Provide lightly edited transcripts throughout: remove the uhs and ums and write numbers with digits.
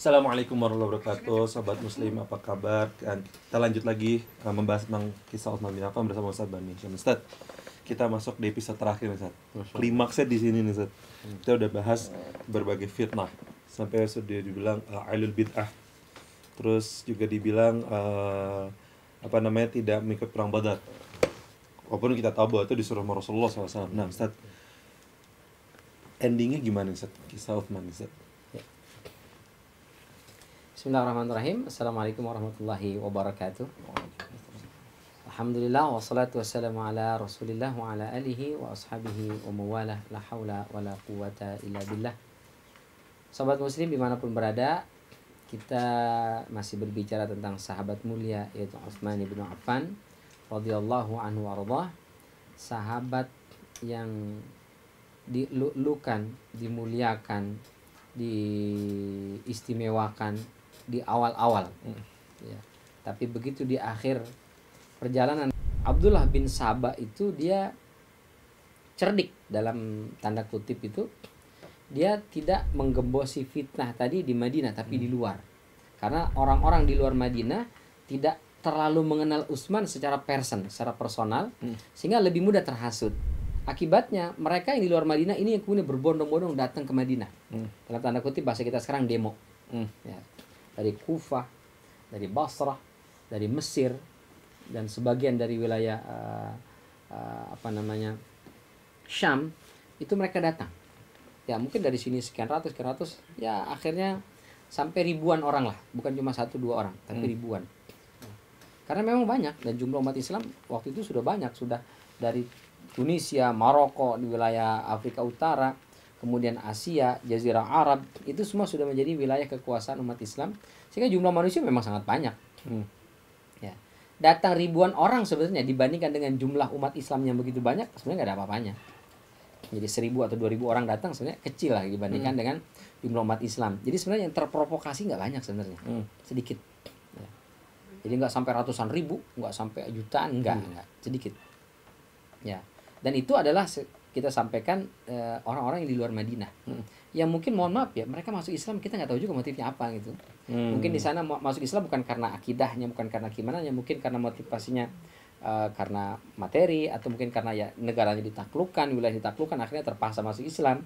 Assalamualaikum warahmatullahi wabarakatuh, sahabat muslim, apa kabar? Dan kita lanjut lagi membahas tentang kisah Utsman bin Affan bersama Ustaz Bani. Ustaz, kita masuk di episode terakhir Ustaz. Klimaksnya di sini nih Ustaz. Kita udah bahas berbagai fitnah sampai sudah dibilang ahlul bid'ah. Terus juga dibilang tidak mengikut perang Badar. Walaupun kita tahu bahwa itu disuruh Rasulullah SAW. Nah Ustaz, endingnya gimana Ustaz? Kisah Utsman Ustaz. Bismillahirrahmanirrahim. Assalamualaikum warahmatullahi wabarakatuh. Alhamdulillah wassalatu wassalamu ala Rasulillah wa ala alihi wa ashabihi wa mawalah, la haula wa la quwata illa billah. Sahabat muslim dimanapun berada, kita masih berbicara tentang sahabat mulia yaitu Utsman bin Affan radhiyallahu anhu warḍah. Sahabat yang dilulukan, dimuliakan, diistimewakan di awal-awal, ya. Tapi begitu di akhir perjalanan, Abdullah bin Sabah itu dia cerdik dalam tanda kutip itu, dia tidak menggembosi fitnah tadi di Madinah tapi di luar, karena orang-orang di luar Madinah tidak terlalu mengenal Utsman secara personal, sehingga lebih mudah terhasut. Akibatnya mereka yang di luar Madinah ini yang kemudian berbondong-bondong datang ke Madinah, dalam tanda kutip bahasa kita sekarang demo, ya. Dari Kufah, dari Basrah, dari Mesir, dan sebagian dari wilayah Syam, itu mereka datang. Ya mungkin dari sini sekian ratus, ya akhirnya sampai ribuan orang lah, bukan cuma 1-2 orang, tapi ribuan. Karena memang banyak, dan jumlah umat Islam waktu itu sudah banyak, sudah dari Tunisia, Maroko, di wilayah Afrika Utara, kemudian Asia, Jazirah Arab, itu semua sudah menjadi wilayah kekuasaan umat Islam, sehingga jumlah manusia memang sangat banyak. Ya. Datang ribuan orang sebenarnya dibandingkan dengan jumlah umat Islam yang begitu banyak, sebenarnya nggak ada apa-apanya. Jadi 1.000 atau 2.000 orang datang sebenarnya kecil lah dibandingkan dengan jumlah umat Islam. Jadi sebenarnya yang terprovokasi nggak banyak sebenarnya, sedikit. Ya. Jadi nggak sampai ratusan ribu, nggak sampai jutaan, nggak sedikit. Ya. Dan itu adalah kita sampaikan orang-orang yang di luar Madinah, yang mungkin mohon maaf ya, mereka masuk Islam kita nggak tahu juga motifnya apa gitu. Mungkin di sana masuk Islam bukan karena akidahnya, bukan karena gimana ya, mungkin karena motivasinya karena materi, atau mungkin karena ya negaranya ditaklukkan, wilayah ditaklukkan, akhirnya terpaksa masuk Islam.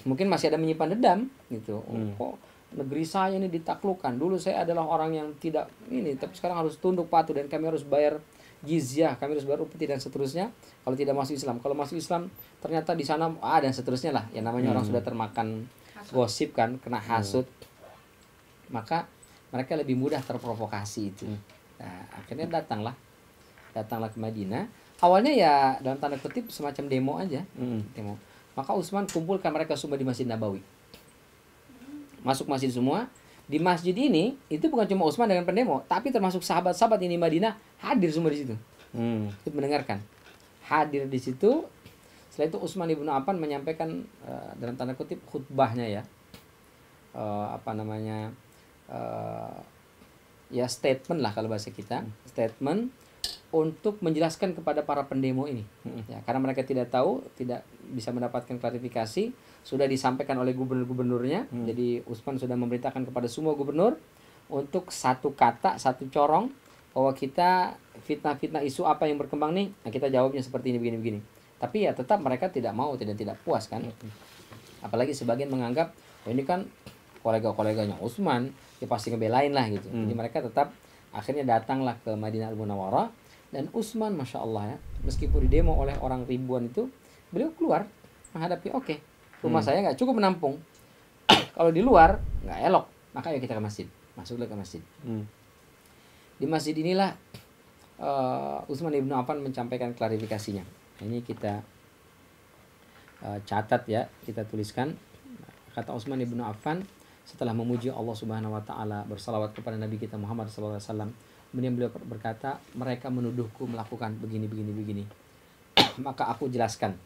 Mungkin masih ada menyimpan dendam gitu. Kok negeri saya ini ditaklukkan, dulu saya adalah orang yang tidak ini, tapi sekarang harus tunduk patuh dan kami harus bayar jizyah, kami harus bayar upeti dan seterusnya kalau tidak masuk Islam. Kalau masuk Islam ternyata di sana dan seterusnya lah, yang namanya orang sudah termakan gosip kan, kena hasut, maka mereka lebih mudah terprovokasi itu. Nah, akhirnya datanglah ke Madinah. Awalnya ya dalam tanda kutip semacam demo aja, demo. Maka Utsman kumpulkan mereka semua di Masjid Nabawi, masuk masjid semua. Di masjid ini itu bukan cuma Utsman dengan pendemo, tapi termasuk sahabat-sahabat ini di Madinah hadir semua di situ, ikut mendengarkan, hadir di situ. Setelah itu Utsman bin Affan menyampaikan dalam tanda kutip khutbahnya ya, ya statement lah kalau bahasa kita, statement untuk menjelaskan kepada para pendemo ini, ya, karena mereka tidak tahu, tidak bisa mendapatkan klarifikasi, sudah disampaikan oleh gubernur-gubernurnya. Jadi Utsman sudah memerintahkan kepada semua gubernur untuk satu kata, satu corong, bahwa kita fitnah-fitnah isu apa yang berkembang nih, nah kita jawabnya seperti ini, begini. Tapi ya tetap mereka tidak mau, tidak puas kan. Apalagi sebagian menganggap, oh ini kan kolega-koleganya Utsman, ya pasti ngebelain lah gitu. Jadi mereka tetap akhirnya datanglah ke Madinah Al-Munawwarah. Dan Utsman Masya Allah ya, meskipun didemo oleh orang ribuan itu, beliau keluar menghadapi, rumah saya nggak cukup menampung, kalau di luar nggak elok, maka ayo kita ke masjid. Masuklah ke masjid. Di masjid inilah Utsman bin Affan menyampaikan klarifikasinya. Ini kita catat ya, kita tuliskan. Kata Utsman bin Affan setelah memuji Allah Subhanahu wa taala, bersalawat kepada Nabi kita Muhammad sallallahu alaihi wasallam, kemudian beliau berkata, mereka menuduhku melakukan begini. Maka aku jelaskan,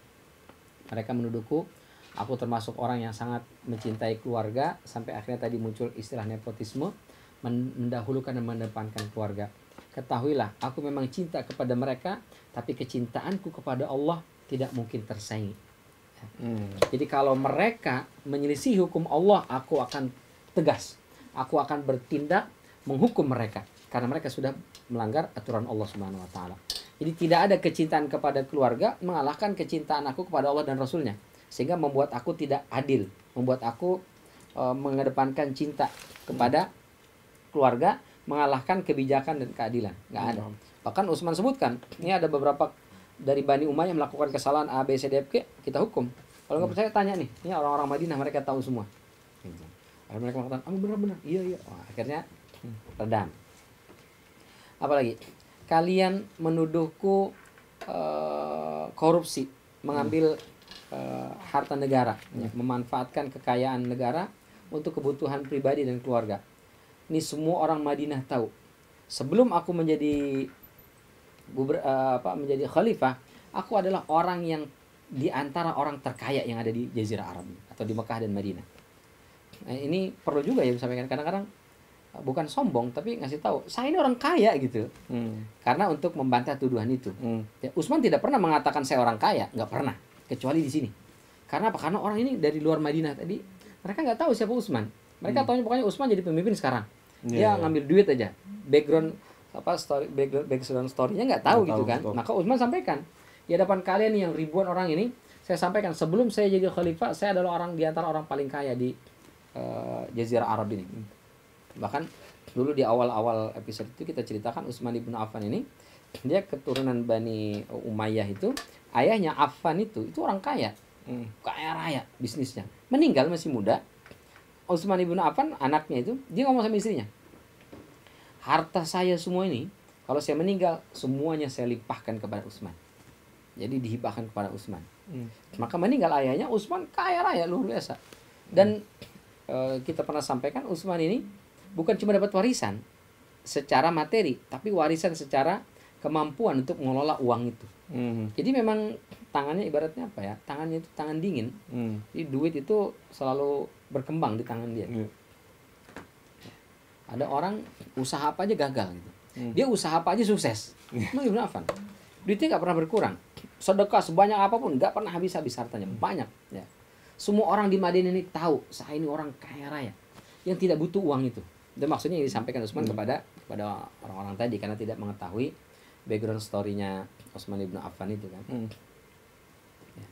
mereka menuduhku aku termasuk orang yang sangat mencintai keluarga, sampai akhirnya tadi muncul istilah nepotisme, mendahulukan dan mendepankan keluarga. Ketahuilah, aku memang cinta kepada mereka, tapi kecintaanku kepada Allah tidak mungkin tersaingi. Jadi kalau mereka menyelisih hukum Allah, aku akan tegas, aku akan bertindak menghukum mereka karena mereka sudah melanggar aturan Allah Subhanahu wa taala. Jadi tidak ada kecintaan kepada keluarga mengalahkan kecintaan aku kepada Allah dan Rasulnya, sehingga membuat aku tidak adil, membuat aku mengedepankan cinta kepada keluarga mengalahkan kebijakan dan keadilan. Nggak ada. Bahkan Utsman sebutkan, ini ada beberapa dari Bani Umayyah melakukan kesalahan A, B, C, D, F, G, kita hukum. Kalau nggak percaya tanya nih, ini orang-orang Madinah, mereka tahu semua. Akhirnya mereka mengatakan, benar-benar, iya. Wah, akhirnya redam. Apalagi, kalian menuduhku korupsi, mengambil harta negara, memanfaatkan kekayaan negara untuk kebutuhan pribadi dan keluarga. Ini semua orang Madinah tahu. Sebelum aku menjadi menjadi khalifah, aku adalah orang yang di antara orang terkaya yang ada di Jazirah Arab atau di Mekah dan Madinah. Nah, ini perlu juga ya disampaikan, kadang-kadang bukan sombong tapi ngasih tahu saya ini orang kaya gitu. Karena untuk membantah tuduhan itu. Ya, Utsman tidak pernah mengatakan saya orang kaya, nggak pernah, kecuali di sini. Karena apa? Karena orang ini dari luar Madinah tadi, mereka nggak tahu siapa Utsman. Mereka tahunya pokoknya Utsman jadi pemimpin sekarang. Dia ngambil duit aja. Background story-nya nggak tahu gitu kan. Maka Utsman sampaikan di hadapan kalian yang ribuan orang ini, saya sampaikan sebelum saya jadi khalifah, saya adalah orang di antara orang paling kaya di Jazirah Arab ini. Bahkan dulu di awal-awal episode itu kita ceritakan Utsman ibn Affan ini, dia keturunan Bani Umayyah itu, ayahnya Affan itu orang kaya. Kaya raya bisnisnya. Meninggal masih muda. Utsman ibn Affan anaknya itu, dia ngomong sama istrinya, harta saya semua ini kalau saya meninggal semuanya saya limpahkan kepada Utsman. Jadi dihibahkan kepada Utsman. Maka meninggal ayahnya, Utsman kaya raya luar biasa. Dan kita pernah sampaikan Utsman ini bukan cuma dapat warisan secara materi, tapi warisan secara kemampuan untuk mengelola uang itu. Jadi memang tangannya ibaratnya apa ya? Tangannya itu tangan dingin. Jadi duit itu selalu berkembang di tangan dia. Ada orang usaha apa aja gagal gitu. Dia usaha apa aja sukses. Utsman ibn Affan. Duitnya nggak pernah berkurang. Sedekah sebanyak apapun nggak pernah habis-habis hartanya. Banyak. Ya. Semua orang di Madinah ini tahu saya ini orang kaya raya yang tidak butuh uang itu. Dan maksudnya yang disampaikan Utsman kepada orang-orang tadi karena tidak mengetahui background story-nya Utsman ibn Affan itu kan. Ya.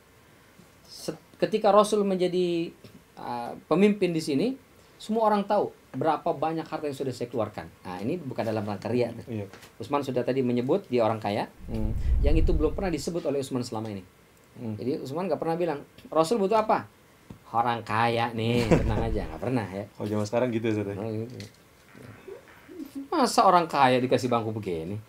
Ketika Rasul menjadi pemimpin di sini, semua orang tahu berapa banyak harta yang sudah saya keluarkan. Nah, ini bukan dalam rangka riya. Iya. Utsman sudah tadi menyebut dia orang kaya, yang itu belum pernah disebut oleh Utsman selama ini. Jadi Utsman nggak pernah bilang Rasul butuh apa? Orang kaya nih, tenang aja, nggak pernah ya. Kalau zaman sekarang gitu ya, Masa orang kaya dikasih bangku begini?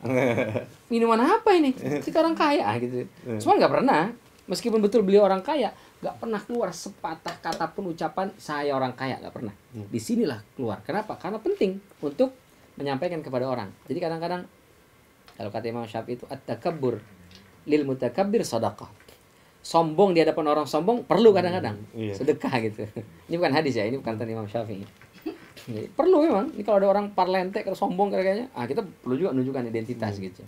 Minuman apa ini? Kita orang kaya gitu. Utsman nggak pernah, meskipun betul beliau orang kaya, nggak pernah keluar sepatah kata pun ucapan saya orang kaya, nggak pernah. Disinilah keluar. Kenapa? Karena penting untuk menyampaikan kepada orang. Jadi kadang-kadang kalau kata Imam Syafi'i itu at-takabbur lil mutakabbir shadaqah. Sombong di hadapan orang sombong perlu kadang-kadang sedekah gitu. Ini bukan hadis ya, ini bukan kata Imam Syafi'i. Jadi, perlu memang. Ini kalau ada orang parlente kalau sombong kayaknya, kita perlu juga menunjukkan identitas gitu.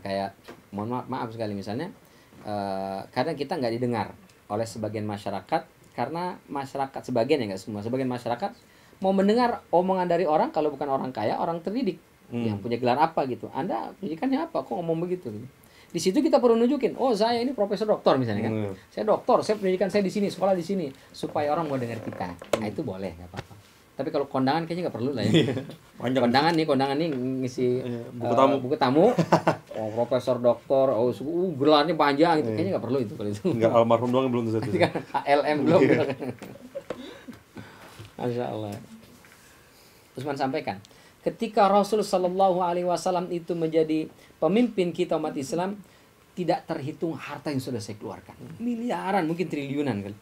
Kayak mohon maaf sekali misalnya kadang kita nggak didengar oleh sebagian masyarakat karena masyarakat sebagian ya nggak semua, sebagian masyarakat mau mendengar omongan dari orang kalau bukan orang kaya, orang terdidik yang punya gelar apa gitu. Anda pendidikannya apa? Kok ngomong begitu? Di situ kita perlu nunjukin, oh saya ini profesor doktor misalnya kan. Saya doktor, saya pendidikan saya di sini, sekolah di sini, supaya orang mau dengar kita. Nah itu boleh, nggak apa-apa. Tapi kalau kondangan kayaknya nggak perlu lah ya. Kondangan nih ngisi buku tamu. Oh profesor doktor, gelarnya panjang gitu, kayaknya nggak perlu itu kalau itu. Nggak almarhum doang belum tuh. ALM belum. Masya Allah. Utsman sampaikan, ketika Rasul Shallallahu Alaihi Wasallam itu menjadi pemimpin kita umat Islam, tidak terhitung harta yang sudah saya keluarkan, miliaran mungkin triliunan kan,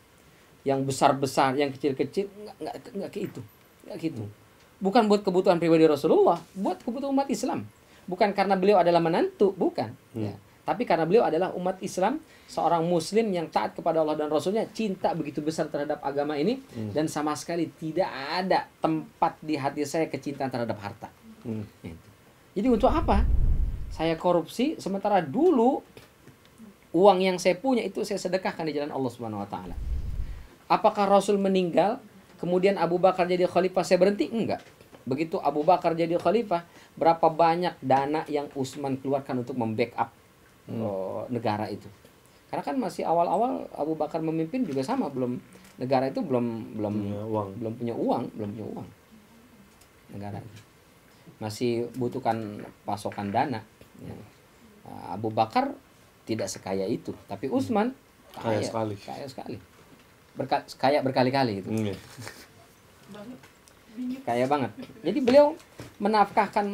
yang besar-besar, yang kecil-kecil nggak gitu, bukan buat kebutuhan pribadi Rasulullah, buat kebutuhan umat Islam, bukan karena beliau adalah menantu, bukan, ya. Tapi karena beliau adalah umat Islam, seorang muslim yang taat kepada Allah dan Rasulnya, cinta begitu besar terhadap agama ini, dan sama sekali tidak ada tempat di hati saya kecintaan terhadap harta. Jadi untuk apa saya korupsi sementara dulu uang yang saya punya itu saya sedekahkan di jalan Allah Subhanahu wa taala? Apakah Rasul meninggal kemudian Abu Bakar jadi khalifah saya berhenti? Enggak. Begitu Abu Bakar jadi khalifah, berapa banyak dana yang Utsman keluarkan untuk membackup negara itu. Karena kan masih awal-awal Abu Bakar memimpin juga sama, negara itu belum punya uang negara itu. Masih butuhkan pasokan dana. Ya. Abu Bakar tidak sekaya itu, tapi Utsman kaya sekali. Kaya berkali-kali gitu. Kaya banget. Jadi beliau menafkahkan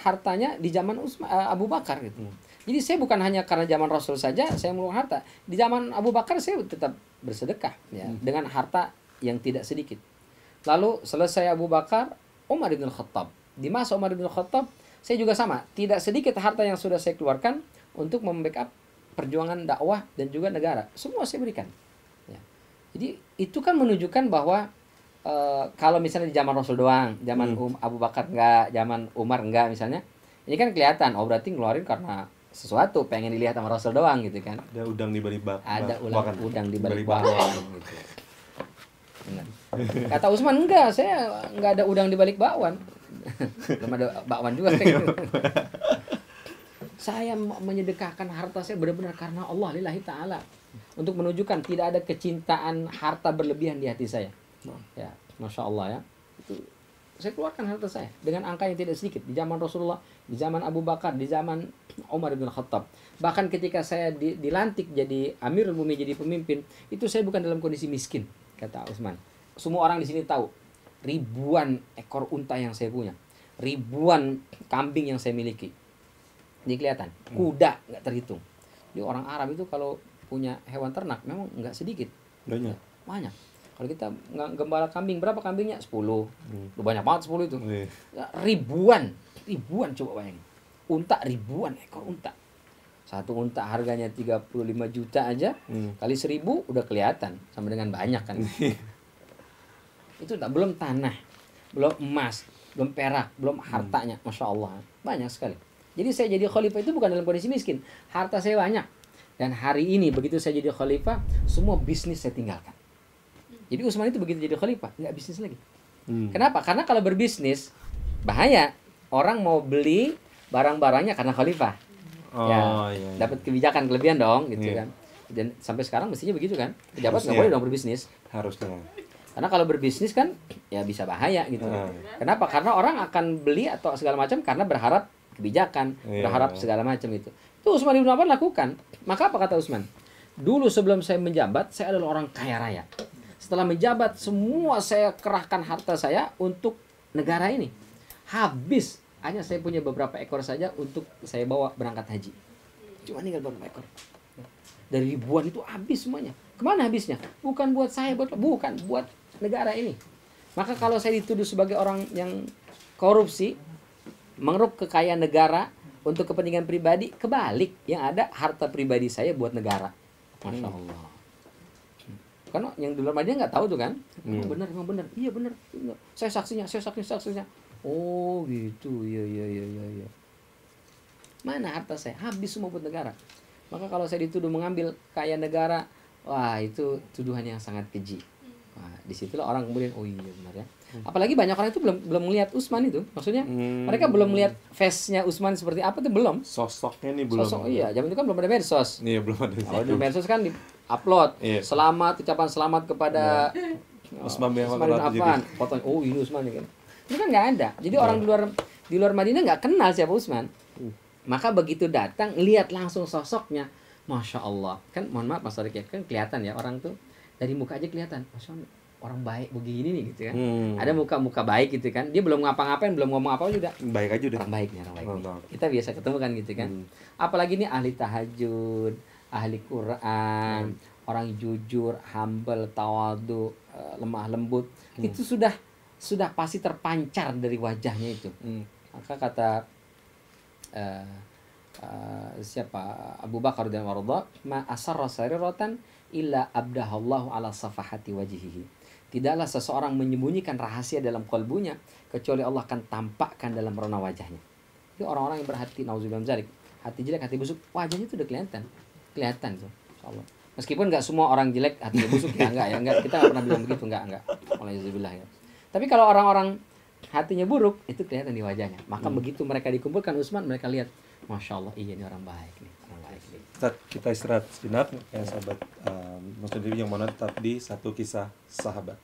hartanya di zaman Abu Bakar gitu. Jadi saya bukan hanya karena zaman Rasul saja saya mengeluarkan harta. Di zaman Abu Bakar saya tetap bersedekah ya, dengan harta yang tidak sedikit. Lalu selesai Abu Bakar, Umar bin Khattab. Di masa Umar bin Khattab saya juga sama. Tidak sedikit harta yang sudah saya keluarkan untuk membackup perjuangan dakwah dan juga negara. Semua saya berikan. Ya. Jadi itu kan menunjukkan bahwa kalau misalnya di zaman Rasul doang, zaman Abu Bakar enggak, zaman Umar enggak misalnya, ini kan kelihatan, oh berarti ngeluarin karena sesuatu, pengen dilihat sama Rasul doang gitu kan. Ada udang di balik udang di balik bakwan gitu. Benar. Kata Utsman enggak, saya enggak ada udang di balik bakwan. Belum ada bakwan juga. Saya menyedekahkan harta saya benar-benar karena Allah lillahi ta'ala, untuk menunjukkan tidak ada kecintaan harta berlebihan di hati saya. Ya, Masya Allah ya. Itu saya keluarkan harta saya dengan angka yang tidak sedikit di zaman Rasulullah, di zaman Abu Bakar, di zaman Umar bin Khattab. Bahkan ketika saya dilantik jadi Amirul Mukminin, jadi pemimpin, itu saya bukan dalam kondisi miskin, kata Utsman. Semua orang di sini tahu ribuan ekor unta yang saya punya, ribuan kambing yang saya miliki. Ini kelihatan, kuda nggak terhitung. Jadi orang Arab itu kalau punya hewan ternak memang nggak sedikit. Banyak. Kalau kita gembala kambing, berapa kambingnya? 10. Banyak banget 10 itu. Ya, ribuan coba bayangin. Unta ribuan ekor unta. Satu unta harganya 35 juta aja, kali 1000 udah kelihatan sama dengan banyak kan. Itu belum tanah, belum emas, belum perak, belum hartanya. Masya Allah, banyak sekali. Jadi saya jadi khalifah itu bukan dalam kondisi miskin. Harta saya banyak. Dan hari ini begitu saya jadi khalifah, semua bisnis saya tinggalkan. Jadi Utsman itu begitu jadi khalifah, nggak bisnis lagi. Kenapa? Karena kalau berbisnis, bahaya. Orang mau beli barang-barangnya karena khalifah. Dapat kebijakan kelebihan dong, gitu kan. Dan sampai sekarang mestinya begitu kan. Pejabat nggak boleh dong berbisnis. Harusnya. Karena kalau berbisnis kan, ya bisa bahaya gitu. Kenapa? Karena orang akan beli atau segala macam karena berharap kebijakan, berharap segala macam itu. Itu Utsman bin Affan lakukan. Maka apa kata Utsman? Dulu sebelum saya menjabat, saya adalah orang kaya raya. Setelah menjabat, semua saya kerahkan harta saya untuk negara ini. Habis, hanya saya punya beberapa ekor saja untuk saya bawa berangkat haji. Cuma tinggal beberapa ekor. Dari ribuan itu habis semuanya. Kemana habisnya? Bukan buat saya, bukan buat negara ini. Maka kalau saya dituduh sebagai orang yang korupsi, mengeruk kekayaan negara untuk kepentingan pribadi, kebalik. Yang ada harta pribadi saya buat negara. Masya Allah. Karena yang di luar Madinah nggak tahu tuh kan. Emang benar. Iya benar. Saya saksinya. Oh gitu. Iya. Mana harta saya? Habis semua buat negara. Maka kalau saya dituduh mengambil kekayaan negara, wah itu tuduhan yang sangat keji. Wah, disitulah orang kemudian, oh iya benar ya. Apalagi banyak orang itu belum melihat Utsman itu. Maksudnya mereka belum melihat face-nya Utsman seperti apa itu belum. Sosoknya nih belum. Iya, zaman itu kan belum ada medsos. Iya, belum ada. Kalau di medsos kan di-upload ucapan selamat kepada Utsman bin Affan. Fotonya, oh ini Utsman kan. Itu kan nggak ada. Jadi orang di luar Madinah nggak kenal siapa Utsman. Maka begitu datang, lihat langsung sosoknya. Masya Allah. Kan mohon maaf Mas Tarik ya, kan kelihatan ya orang tuh dari muka aja kelihatan. Masya Allah, orang baik begini nih gitu kan. Ada muka-muka baik gitu kan. Dia belum ngapa-ngapain, belum ngomong apa juga. Baik aja udah. Orang baik nih. Kita biasa ketemu kan gitu kan. Apalagi nih ahli tahajud, ahli Quran, orang jujur, humble, tawadu, lemah lembut. Itu sudah pasti terpancar dari wajahnya itu. Maka kata siapa Abu Bakar dan Warudha, ma asarra sariratan illa abdahallahu ala safahati wajhihi. Tidaklah seseorang menyembunyikan rahasia dalam kalbunya kecuali Allah akan tampakkan dalam rona wajahnya. Itu orang-orang yang berhati nauzubillah min dzalik, hati jelek, hati busuk, wajahnya itu udah kelihatan tuh, insyaallah. Meskipun nggak semua orang jelek hatinya busuk ya, enggak, kita nggak pernah bilang begitu, enggak. Alhamdulillah ya. Tapi kalau orang-orang hatinya buruk itu kelihatan di wajahnya. Maka begitu mereka dikumpulkan Utsman, mereka lihat, masya Allah, iya ini orang baik nih, orang baik nih. Ustaz, kita istirahat sejenak ya sahabat Muslim TV yang mana tetap di Satu Kisah Sahabat.